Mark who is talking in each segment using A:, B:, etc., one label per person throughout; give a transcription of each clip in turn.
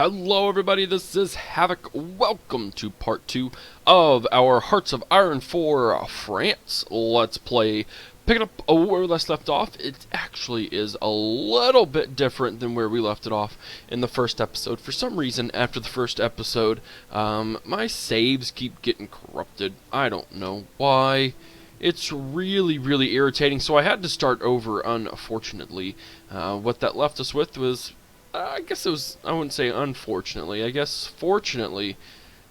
A: Hello everybody, this is Havoc. Welcome to part 2 of our Hearts of Iron for France Let's Play. Picking up where we left off, it actually is a little bit different than where we left it off in the first episode. For some reason, after the first episode, my saves keep getting corrupted. I don't know why. It's really irritating, so I had to start over, unfortunately. What that left us with was... I guess it was, I wouldn't say unfortunately, I guess fortunately,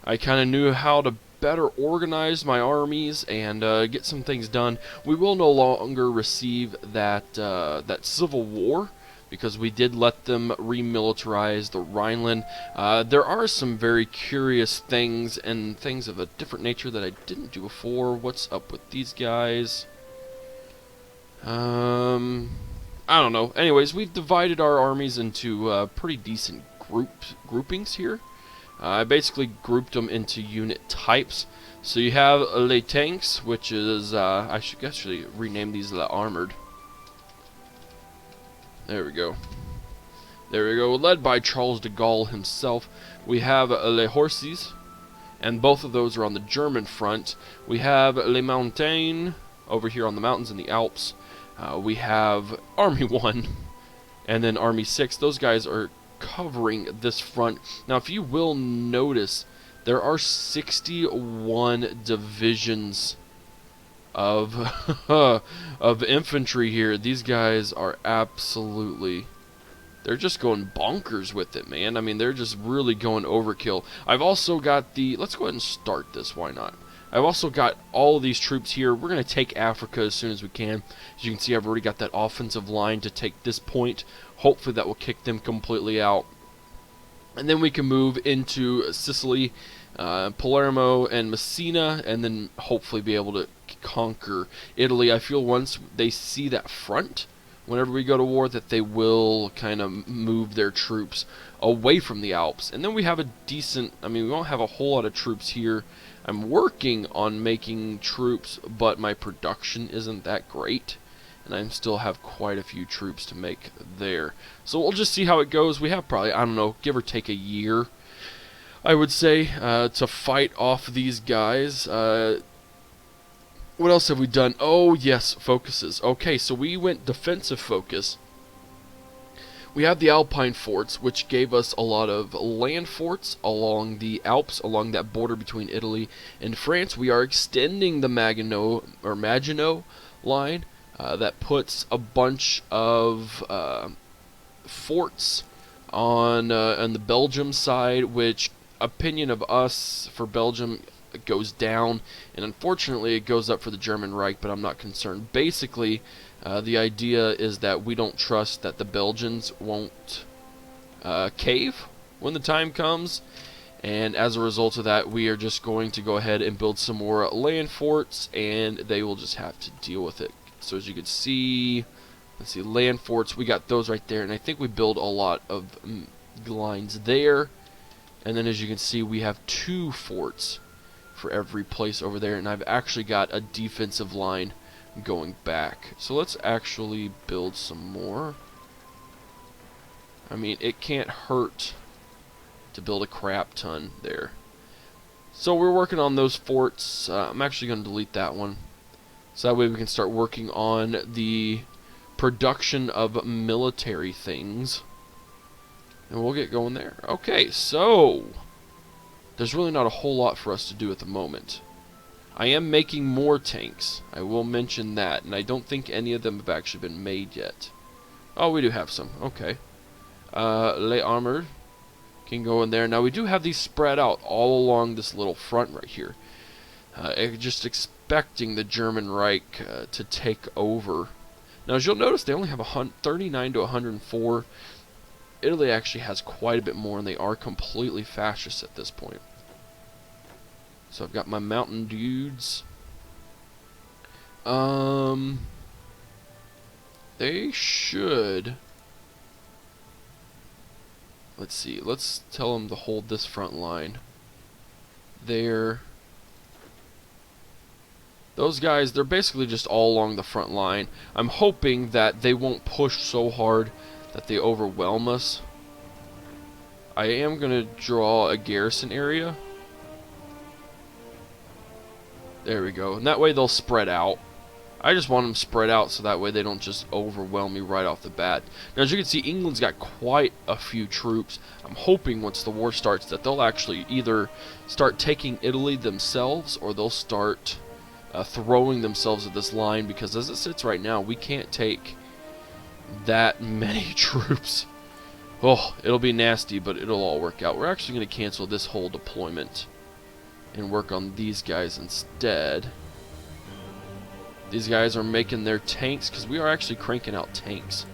A: I kind of knew how to better organize my armies and get some things done. We will no longer receive that civil war, because we did let them remilitarize the Rhineland. There are some very curious things, and things of a different nature that I didn't do before. What's up with these guys? I don't know. Anyways, we've divided our armies into pretty decent groupings here. I basically grouped them into unit types. So you have les tanks, which is, I should actually rename these the armored. There we go. There we go. Led by Charles de Gaulle himself. We have les horses, and both of those are on the German front. We have les montagnes over here on the mountains in the Alps. We have Army 1 and then Army 6. Those guys are covering this front. Now, if you will notice, there are 61 divisions of of infantry here. These guys are absolutely... they're just going bonkers with it, man. I mean, they're just really going overkill. I've also got the... let's go ahead and start this. Why not? I've also got all of these troops here. We're going to take Africa as soon as we can. As you can see, I've already got that offensive line to take this point. Hopefully that will kick them completely out. And then we can move into Sicily, Palermo, and Messina, and then hopefully be able to conquer Italy. I feel once they see that front, whenever we go to war, that they will kind of move their troops away from the Alps. And then we have a decent... I mean, we won't have a whole lot of troops here. I'm working on making troops, but my production isn't that great, and I still have quite a few troops to make there. So we'll just see how it goes. We have probably, I don't know, give or take a year, I would say, to fight off these guys. What else have we done? Oh, yes, focuses. Okay, so we went defensive focus. We have the Alpine forts, which gave us a lot of land forts along the Alps, along that border between Italy and France. We are extending the Maginot line. That puts a bunch of forts on the Belgium side, which, opinion of us for Belgium, goes down, and unfortunately it goes up for the German Reich, but I'm not concerned. Basically, the idea is that we don't trust that the Belgians won't cave when the time comes, and as a result of that, we are just going to go ahead and build some more land forts, and they will just have to deal with it. So as you can see, let's see, land forts, we got those right there, and I think we build a lot of lines there, and then as you can see, we have 2 forts for every place over there, and I've actually got a defensive line going back. So let's actually build some more. I mean, it can't hurt to build a crap ton there. So we're working on those forts. I'm actually going to delete that one, so that way we can start working on the production of military things, and we'll get going there. Okay, so there's really not a whole lot for us to do at the moment. I am making more tanks. I will mention that, and I don't think any of them have actually been made yet. Oh, we do have some. Okay. Les armored can go in there. Now, we do have these spread out all along this little front right here. Just expecting the German Reich to take over. Now, as you'll notice, they only have 39 to 104. Italy actually has quite a bit more, and they are completely fascist at this point. So I've got my mountain dudes. They should... let's see. Let's tell them to hold this front line. Those guys, they're basically just all along the front line. I'm hoping that they won't push so hard that they overwhelm us. I am going to draw a garrison area. There we go. And that way they'll spread out. I just want them spread out so that way they don't just overwhelm me right off the bat. Now, as you can see, England's got quite a few troops. I'm hoping once the war starts that they'll actually either start taking Italy themselves or they'll start throwing themselves at this line, because as it sits right now, we can't take that many troops. Oh, it'll be nasty, but it'll all work out. We're actually going to cancel this whole deployment and work on these guys instead. These guys are making their tanks, because we are actually cranking out tanks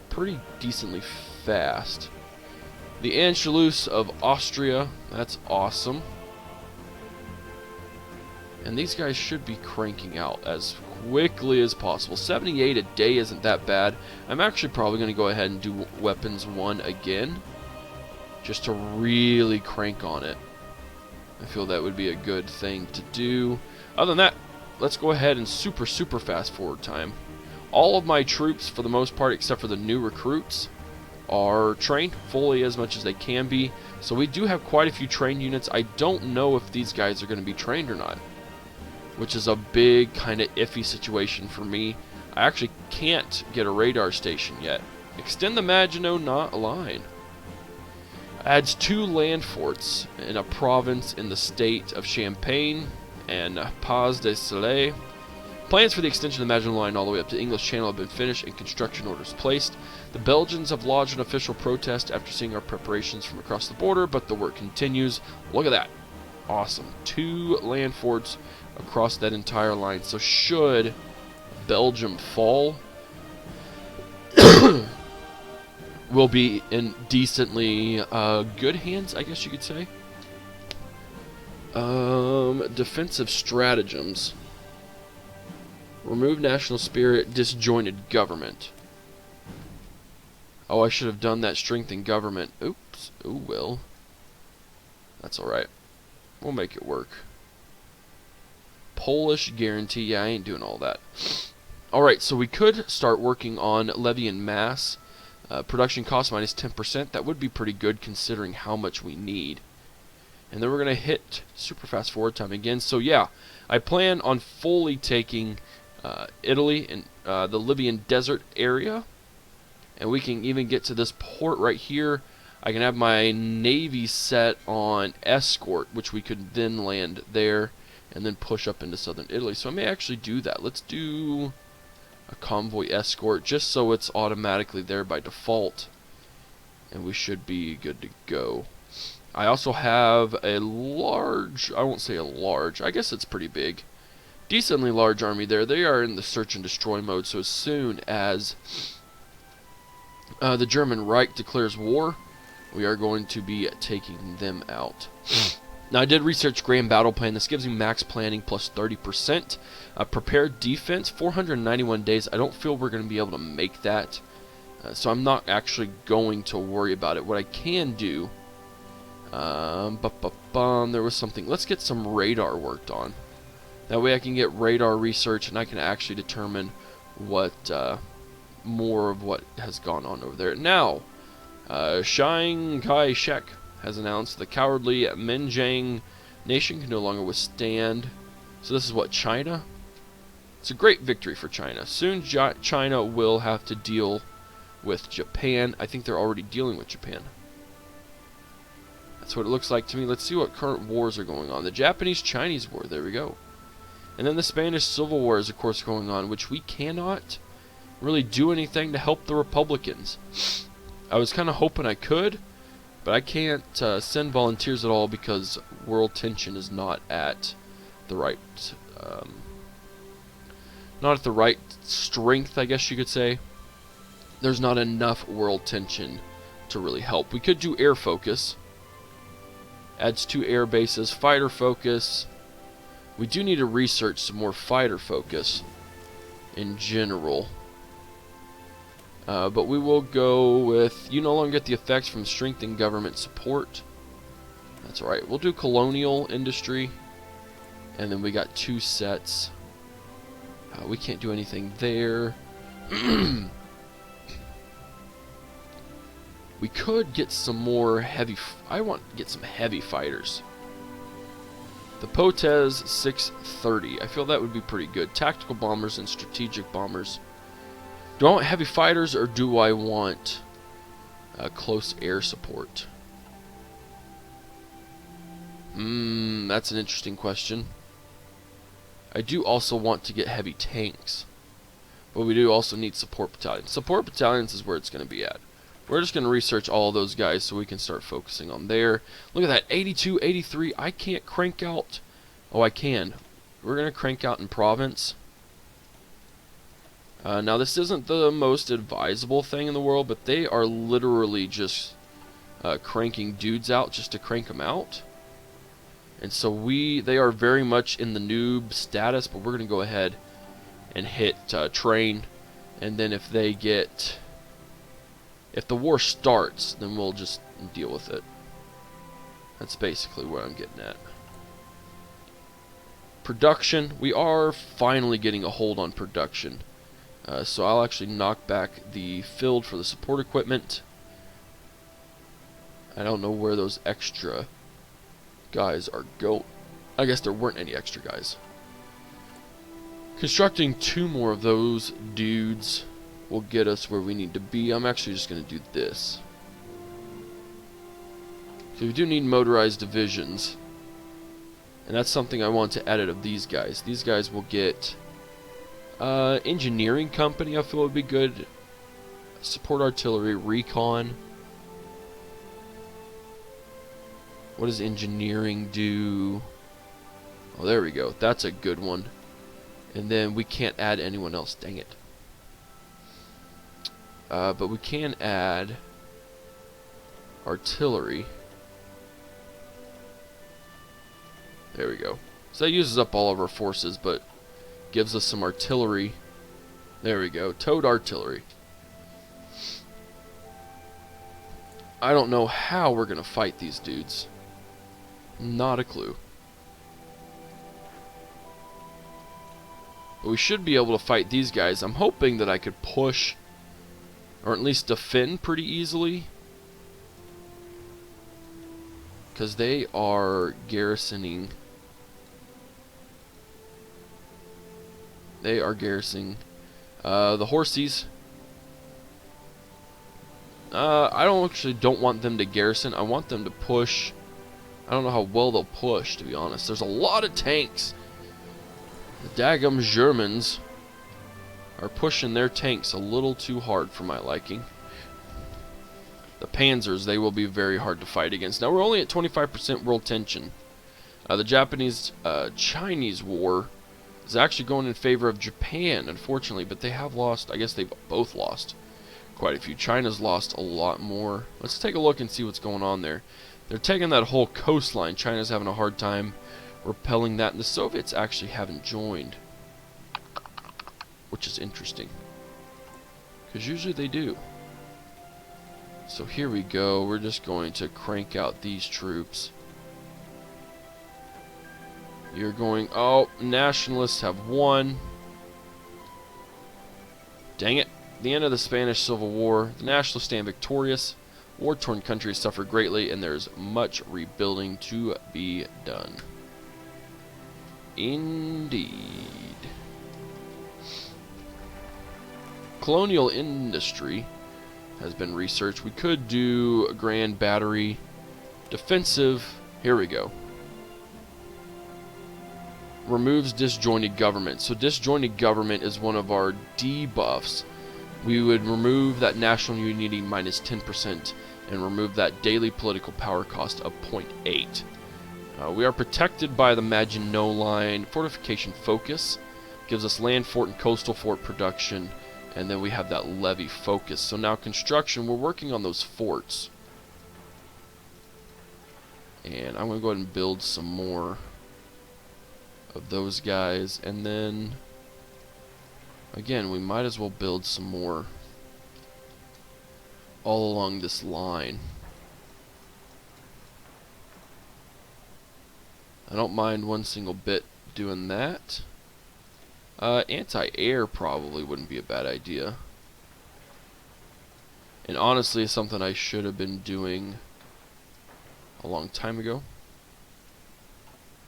A: pretty decently fast. The Anschluss of Austria, that's awesome. And these guys should be cranking out as quickly as possible. 78 a day isn't that bad. I'm actually probably going to go ahead and do Weapons 1 again, just to really crank on it. I feel that would be a good thing to do. Other than that, let's go ahead and super fast forward time. All of my troops, for the most part, except for the new recruits, are trained fully as much as they can be. So we do have quite a few trained units. I don't know if these guys are going to be trained or not, which is a big kind of iffy situation for me. I actually can't get a radar station yet. Extend the Maginot Knot line. Adds 2 land forts in a province in the state of Champagne and Pas de Soleil. Plans for the extension of the Maginot Line all the way up to English Channel have been finished and construction orders placed. The Belgians have lodged an official protest after seeing our preparations from across the border, but the work continues. Look at that. Awesome. 2 land forts across that entire line. So should Belgium fall, we'll be in decently good hands, I guess you could say. Defensive stratagems. Remove national spirit, disjointed government. Oh, I should have done that, strengthen government. Oops. Oh, well. That's alright. We'll make it work. Polish guarantee. Yeah, I ain't doing all that. Alright, so we could start working on levy en masse. Production cost minus 10%. That would be pretty good considering how much we need. And then we're going to hit super fast forward time again. So yeah, I plan on fully taking Italy and the Libyan desert area. And we can even get to this port right here. I can have my navy set on escort, which we could then land there and then push up into southern Italy. So I may actually do that. Let's do a convoy escort just so it's automatically there by default. And we should be good to go. I also have a large, I won't say a large, I guess it's pretty big, decently large army there. They are in the search and destroy mode, so as soon as the German Reich declares war, we are going to be taking them out. Now, I did research Grand Battle Plan. This gives me max planning plus 30%. Prepared defense, 491 days. I don't feel we're going to be able to make that, so I'm not actually going to worry about it. What I can do, there was something. Let's get some radar worked on. That way I can get radar research and I can actually determine what more of what has gone on over there. Now, Chiang Kai-shek has announced the cowardly Menjiang nation can no longer withstand. So this is what, China? It's a great victory for China. Soon China will have to deal with Japan. I think they're already dealing with Japan. That's what it looks like to me. Let's see what current wars are going on. The Japanese-Chinese war, there we go. And then the Spanish Civil War is, of course, going on, which we cannot really do anything to help the Republicans. I was kind of hoping I could, but I can't send volunteers at all because world tension is not at the right, strength, I guess you could say. There's not enough world tension to really help. We could do air focus. Adds 2 air bases. Fighter focus. We do need to research some more fighter focus in general. But we will go with, you no longer get the effects from strengthening government support. That's alright. We'll do colonial industry. And then we got 2 sets. We can't do anything there. We could get some more heavy... I want to get some heavy fighters. The Potez 630. I feel that would be pretty good. Tactical bombers and strategic bombers. Do I want heavy fighters or do I want close air support? That's an interesting question. I do also want to get heavy tanks. But we do also need support battalions. Support battalions is where it's going to be at. We're just going to research all of those guys so we can start focusing on there. Look at that, 82, 83. I can't crank out. Oh, I can. We're going to crank out in province. Now, this isn't the most advisable thing in the world, but they are literally just cranking dudes out just to crank them out. And so they are very much in the noob status, but we're going to go ahead and hit train. And then if the war starts, then we'll just deal with it. That's basically where I'm getting at. Production. We are finally getting a hold on production. So I'll actually knock back the field for the support equipment. I don't know where those extra guys are going. I guess there weren't any extra guys. Constructing 2 more of those dudes will get us where we need to be. I'm actually just going to do this. So we do need motorized divisions. And that's something I want to edit of these guys. These guys will get engineering company, I feel would be good. Support artillery, recon. What does engineering do? Oh, there we go. That's a good one. And then we can't add anyone else. Dang it. But we can add artillery. There we go. So that uses up all of our forces, but gives us some artillery. There we go. Towed artillery. I don't know how we're going to fight these dudes. Not a clue. But we should be able to fight these guys. I'm hoping that I could push, or at least defend pretty easily. Because they are garrisoning. They are garrisoning the horsies. I don't want them to garrison. I want them to push. I don't know how well they'll push, to be honest. There's a lot of tanks. The daggum Germans are pushing their tanks a little too hard for my liking. The Panzers, they will be very hard to fight against. Now, we're only at 25% world tension. The Japanese-Chinese war is actually going in favor of Japan, unfortunately, but they have lost. I guess they've both lost quite a few. China's lost a lot more. Let's take a look and see what's going on there. They're taking that whole coastline. China's having a hard time repelling that, and the Soviets actually haven't joined, which is interesting, because usually they do. So here we go. We're just going to crank out these troops. You're going... Oh, nationalists have won. Dang it. The end of the Spanish Civil War. The nationalists stand victorious. War-torn countries suffer greatly, and there's much rebuilding to be done. Indeed. Colonial industry has been researched. We could do a grand battery. Defensive. Here we go. Removes disjointed government. So disjointed government is one of our debuffs. We would remove that national unity minus 10% and remove that daily political power cost of 0.8. We are protected by the Maginot Line. Fortification focus gives us land fort and coastal fort production, and then we have that levy focus. So now construction, we're working on those forts. And I'm going to go ahead and build some more of those guys, and then again, we might as well build some more all along this line. I don't mind one single bit doing that. Anti-air probably wouldn't be a bad idea. And honestly, it's something I should have been doing a long time ago.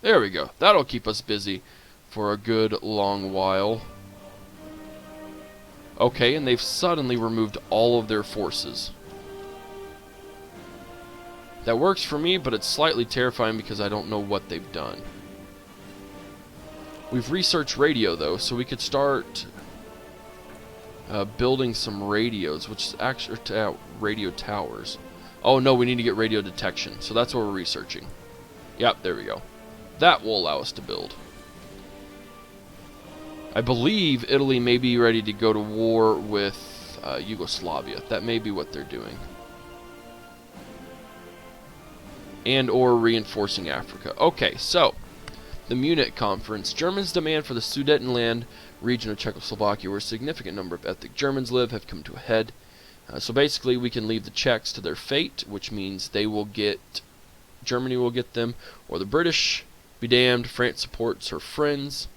A: There we go. That'll keep us busy for a good long while. Okay, and they've suddenly removed all of their forces. That works for me, but it's slightly terrifying because I don't know what they've done. We've researched radio, though, so we could start building some radios, which is actually radio towers. Oh no, we need to get radio detection, so that's what we're researching. Yep, there we go. That will allow us to build. I believe Italy may be ready to go to war with Yugoslavia. That may be what they're doing. And or reinforcing Africa. Okay, so the Munich Conference. Germans' demand for the Sudetenland region of Czechoslovakia, where a significant number of ethnic Germans live, have come to a head. So basically, we can leave the Czechs to their fate, which means they will get, Germany will get them, or the British, be damned, France supports her friends.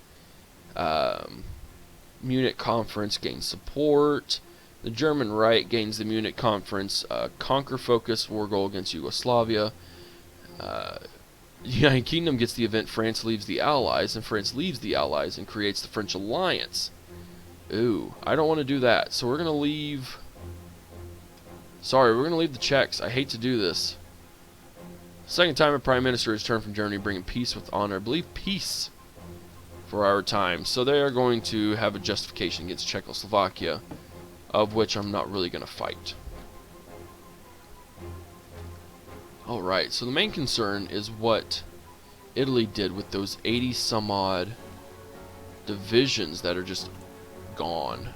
A: Munich Conference gains support. The German right gains the Munich Conference conquer focus war goal against Yugoslavia. The United Kingdom gets the event France leaves the Allies, and France leaves the Allies and creates the French alliance. Ooh, I don't want to do that. So we're going to leave... Sorry, we're going to leave the Czechs. I hate to do this. Second time a Prime Minister has returned from Germany bringing peace with honor. I believe peace for our time. So they are going to have a justification against Czechoslovakia, of which I'm not really going to fight. Alright, so the main concern is what Italy did with those 80 some odd divisions that are just gone.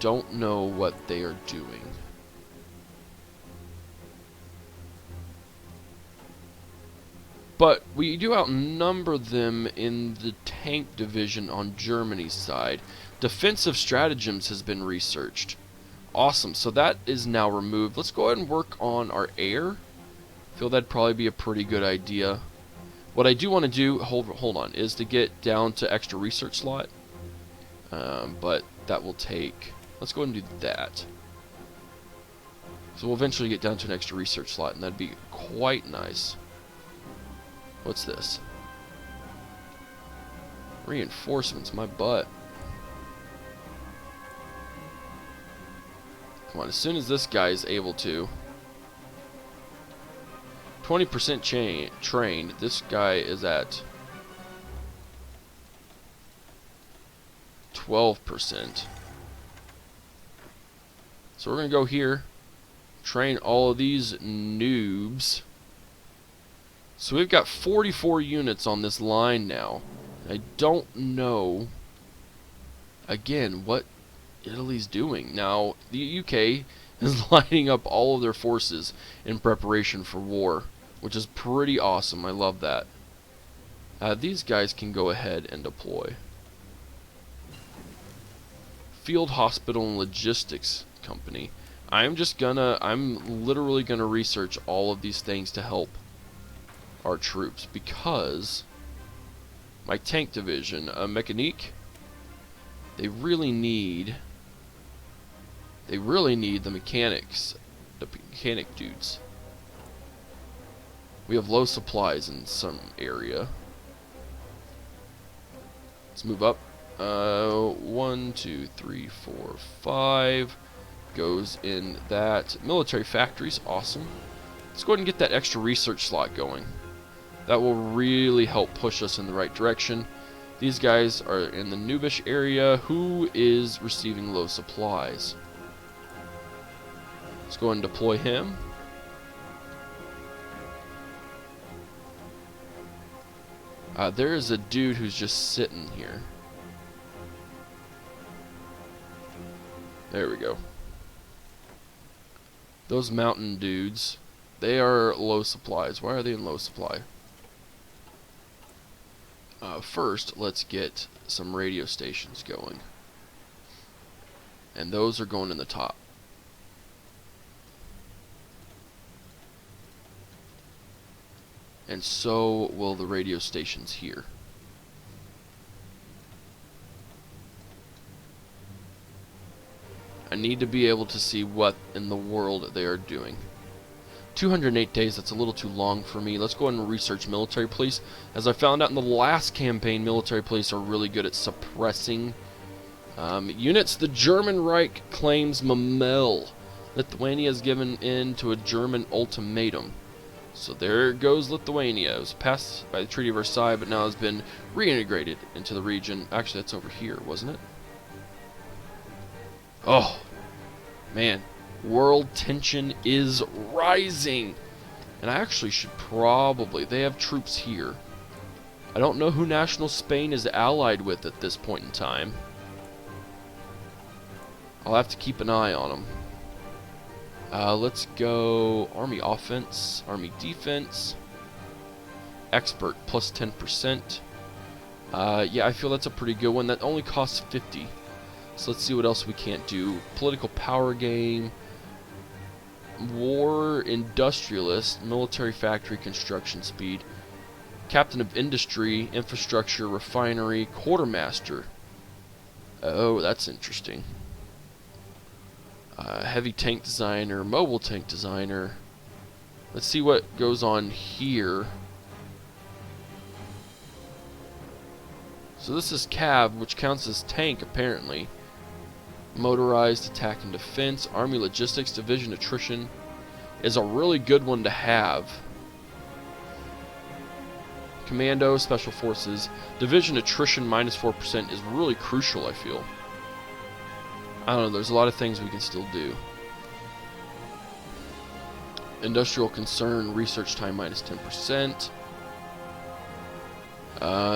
A: Don't know what they are doing. But we do outnumber them in the tank division on Germany's side. Defensive stratagems has been researched. Awesome, so that is now removed. Let's go ahead and work on our air. I feel that'd probably be a pretty good idea. What I do want to do, hold on, is to get down to extra research slot. But that will take... Let's go ahead and do that. So we'll eventually get down to an extra research slot, and that'd be quite nice. What's this? Reinforcements, my butt. Come on, as soon as this guy is able to. 20% trained. This guy is at 12%. So we're going to go here, train all of these noobs. So we've got 44 units on this line now. I don't know, again, what Italy's doing. Now, the UK is lining up all of their forces in preparation for war, which is pretty awesome. I love that. These guys can go ahead and deploy. Field Hospital and Logistics Company. I'm literally gonna research all of these things to help our troops, because my tank division, Mechanique, they really need the mechanics, the mechanic dudes. We have low supplies in some area. Let's move up. 1, 2, 3, 4, 5 goes in that. Military factories, awesome. Let's go ahead and get that extra research slot going. That will really help push us in the right direction. These guys are in the noobish area. Who is receiving low supplies? Let's go ahead and deploy him. There is a dude who's just sitting here. There we go. Those mountain dudes, they are low supplies. Why are they in low supply? First, let's get some radio stations going. And those are going in the top. And so will the radio stations here. I need to be able to see what in the world they are doing. 208 days, that's a little too long for me. Let's go ahead and research military police. As I found out in the last campaign, military police are really good at suppressing units. The German Reich claims Memel. Lithuania has given in to a German ultimatum. So there goes Lithuania. It was passed by the Treaty of Versailles, but now has been reintegrated into the region. Actually, that's over here, wasn't it? Oh, man. World tension is rising. And I actually should probably... They have troops here. I don't know who National Spain is allied with at this point in time. I'll have to keep an eye on them. Let's go Army Offense, Army Defense. Expert, plus 10%. Yeah, I feel that's a pretty good one. That only costs 50. So let's see what else we can't do. Political power game. War industrialist, military factory construction speed, captain of industry, infrastructure, refinery, quartermaster. Oh, that's interesting. Heavy tank designer, mobile tank designer. Let's see what goes on here. So this is CAV, which counts as tank apparently. Motorized attack and defense, army logistics, division attrition is a really good one to have. Commando, special forces, division attrition minus 4% is really crucial, I feel. I don't know, there's a lot of things we can still do. Industrial concern, research time minus 10%.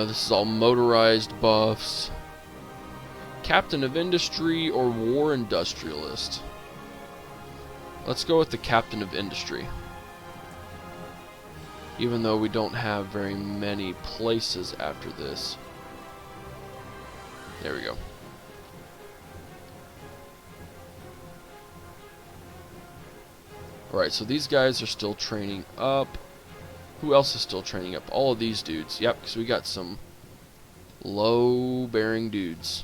A: This is all motorized buffs. Captain of Industry or War Industrialist? Let's go with the Captain of Industry. Even though we don't have very many places after this. There we go. Alright, so these guys are still training up. Who else is still training up? All of these dudes. Yep, because we got some low-bearing dudes.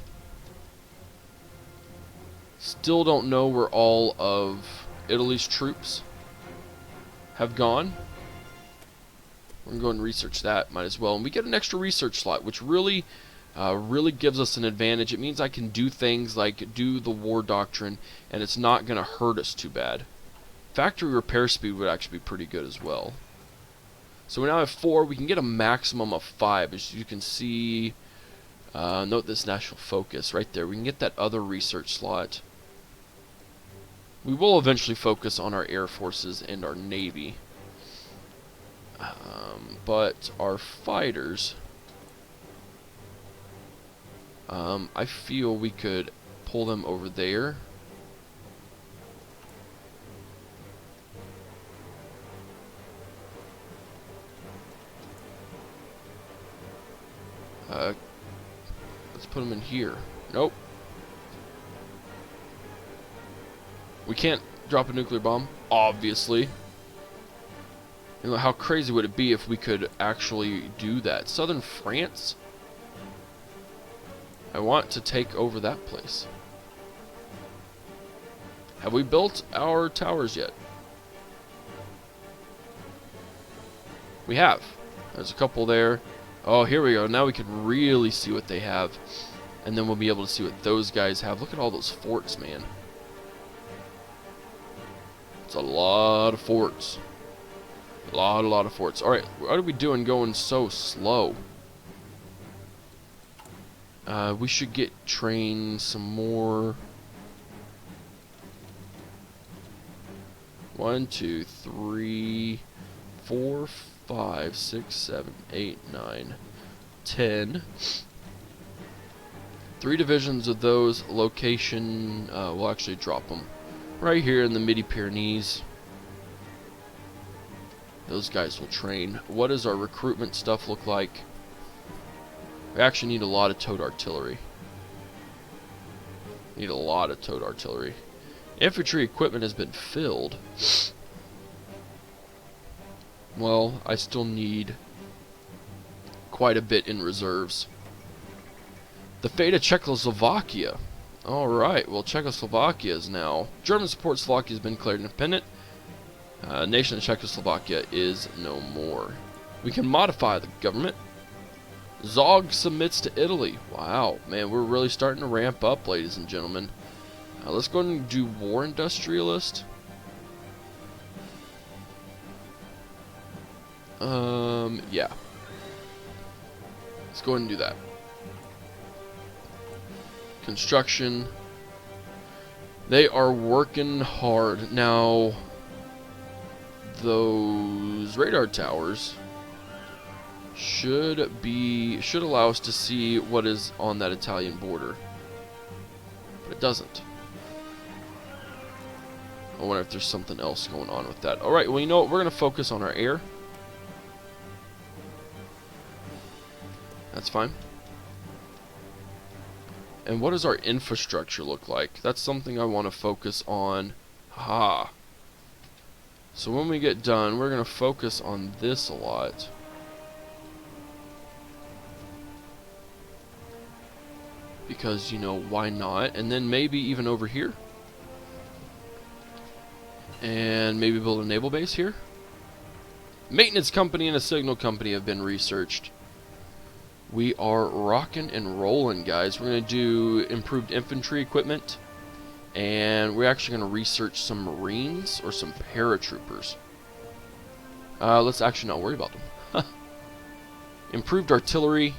A: Still don't know where all of Italy's troops have gone. We're going to go and research that. Might as well. And we get an extra research slot, which really gives us an advantage. It means I can do things like do the war doctrine, and it's not going to hurt us too bad. Factory repair speed would actually be pretty good as well. So we now have 4. We can get a maximum of 5. As you can see, note this national focus right there. We can get that other research slot. We will eventually focus on our air forces and our navy. But our fighters, I feel we could pull them over there. Let's put them in here. Nope. We can't drop a nuclear bomb, obviously. You know, how crazy would it be if we could actually do that? Southern France? I want to take over that place. Have we built our towers yet? We have. There's a couple there. Oh, here we go. Now we can really see what they have. And then we'll be able to see what those guys have. Look at all those forts, man. It's a lot of forts. A lot of forts. Alright, what are we doing going so slow? We should get trained some more. 1, 2, 3, 4, 5, 6, 7, 8, 9, 10. 3 divisions of those location, we'll actually drop them right here in the Midi-Pyrenees. Those guys will train. What does our recruitment stuff look like? We actually need a lot of towed artillery. Need a lot of towed artillery. Infantry equipment has been filled. Well, I still need quite a bit in reserves. The fate of Czechoslovakia. Alright, well, Czechoslovakia is now. German support Slovakia has been declared independent. Nation of Czechoslovakia is no more. We can modify the government. Zog submits to Italy. Wow, man, we're really starting to ramp up, ladies and gentlemen. Let's go ahead and do War Industrialist. Yeah. Let's go ahead and do that. Construction. They are working hard. Now, those radar towers should allow us to see what is on that Italian border. But it doesn't. I wonder if there's something else going on with that. Alright, well, you know what? We're going to focus on our air. That's fine. And what does our infrastructure look like? That's something I want to focus on. Ha. So when we get done, we're going to focus on this a lot. Because, you know, why not? And then maybe even over here. And maybe build a naval base here. Maintenance company and a signal company have been researched. We are rocking and rolling, guys. We're going to do improved infantry equipment. And we're actually going to research some Marines or some paratroopers. Let's actually not worry about them. Improved artillery.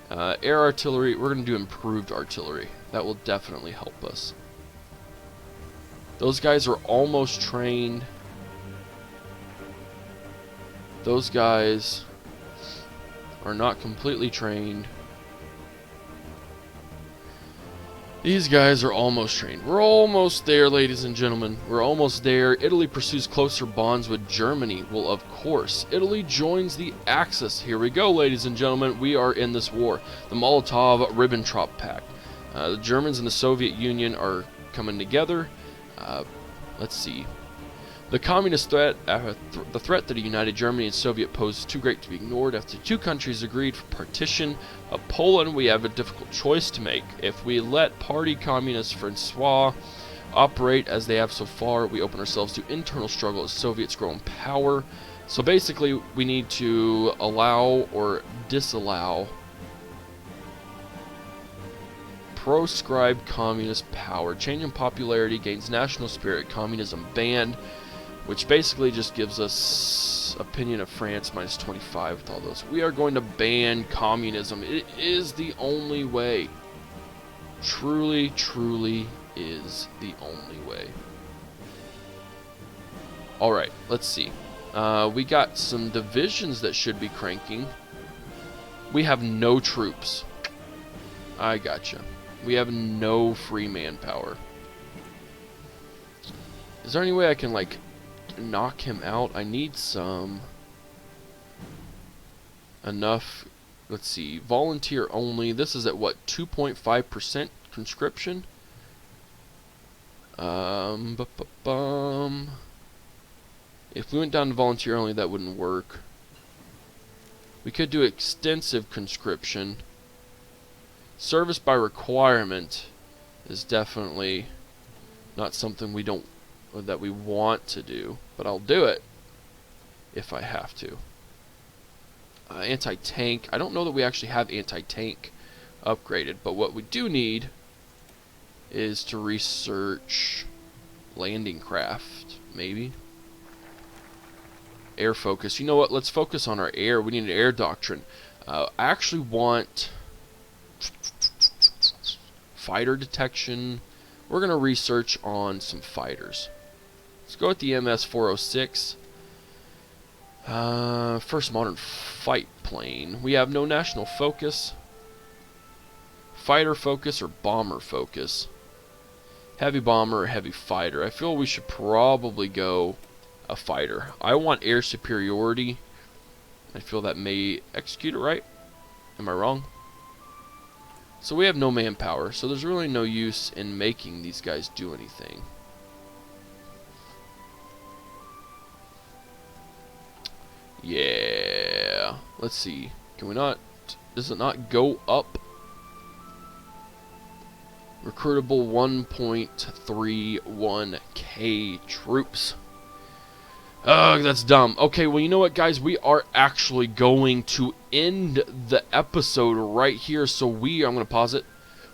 A: Air artillery. We're going to do improved artillery. That will definitely help us. Those guys are almost trained. Those guys are not completely trained. These guys are almost trained. We're almost there, ladies and gentlemen. We're almost there. Italy pursues closer bonds with Germany. Well, of course. Italy joins the Axis. Here we go, ladies and gentlemen. We are in this war. The Molotov-Ribbentrop Pact. The Germans and the Soviet Union are coming together. Let's see. The communist threat, the threat that a united Germany and Soviet pose is too great to be ignored. After two countries agreed for partition of Poland, we have a difficult choice to make. If we let Party Communist Francois operate as they have so far, we open ourselves to internal struggle as Soviets grow in power. So basically, we need to allow or disallow proscribed communist power. Change in popularity gains national spirit. Communism banned. Which basically just gives us opinion of France minus 25 with all those. We are going to ban communism. It is the only way. Truly, truly is the only way. Alright, let's see. We got some divisions that should be cranking. We have no troops. I gotcha. We have no free manpower. Is there any way I can, like, knock him out? I need some enough. Let's see, volunteer only. This is at what, 2.5% conscription? If we went down to volunteer only, that wouldn't work. We could do extensive conscription. Service by requirement is definitely not something we don't, or that we want to do, but I'll do it if I have to. Anti-tank. I don't know that we actually have anti-tank upgraded, but what we do need is to research landing craft, maybe. Air focus. You know what? Let's focus on our air. We need an air doctrine. I actually want fighter detection. We're going to research on some fighters. Let's go with the MS-406. First modern fight plane. We have no national focus. Fighter focus or bomber focus. Heavy bomber or heavy fighter. I feel we should probably go a fighter. I want air superiority. I feel that may execute it right. Am I wrong? So we have no manpower, so there's really no use in making these guys do anything. Yeah. Let's see. Can we not... Does it not go up? Recruitable 1.31k troops. Ugh, that's dumb. Okay, well, you know what, guys? We are actually going to end the episode right here. So I'm going to pause it.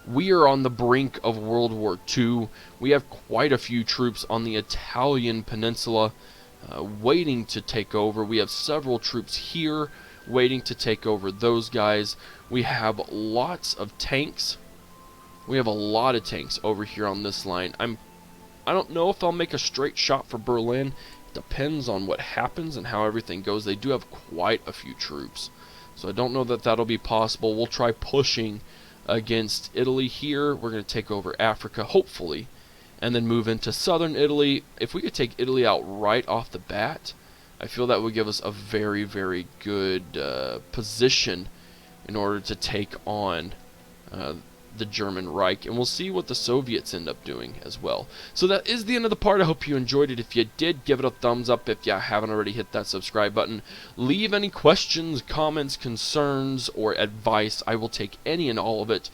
A: We are on the brink of World War II. We have quite a few troops on the Italian peninsula waiting to take over. We have several troops here waiting to take over those guys. We have lots of tanks. We have a lot of tanks over here on this line. I don't know if I'll make a straight shot for Berlin. It depends on what happens and how everything goes. They do have quite a few troops, so I don't know that that'll be possible. We'll try pushing against Italy here. We're going to take over Africa, hopefully, and then move into southern Italy. If we could take Italy out right off the bat, I feel that would give us a very, very good position in order to take on the German Reich, and we'll see what the Soviets end up doing as well. So that is the end of the part. I hope you enjoyed it. If you did, give it a thumbs up. If you haven't already, hit that subscribe button. Leave any questions, comments, concerns, or advice. I will take any and all of it,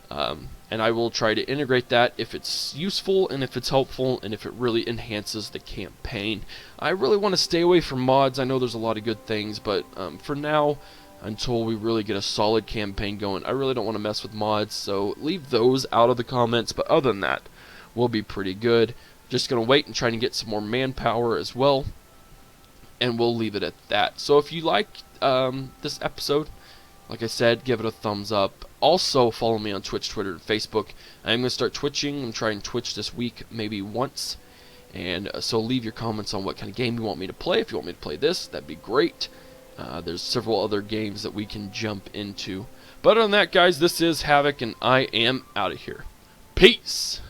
A: and I will try to integrate that if it's useful and if it's helpful and if it really enhances the campaign. I really want to stay away from mods. I know there's a lot of good things, but for now, until we really get a solid campaign going, I really don't want to mess with mods, so leave those out of the comments. But other than that, we'll be pretty good. Just going to wait and try to get some more manpower as well, and we'll leave it at that. So if you like this episode, like I said, give it a thumbs up. Also, follow me on Twitch, Twitter, and Facebook. I'm going to start Twitching. I'm trying Twitch this week, maybe once. And so leave your comments on what kind of game you want me to play. If you want me to play this, that'd be great. There's several other games that we can jump into. But other than that, guys, this is Havoc, and I am out of here. Peace!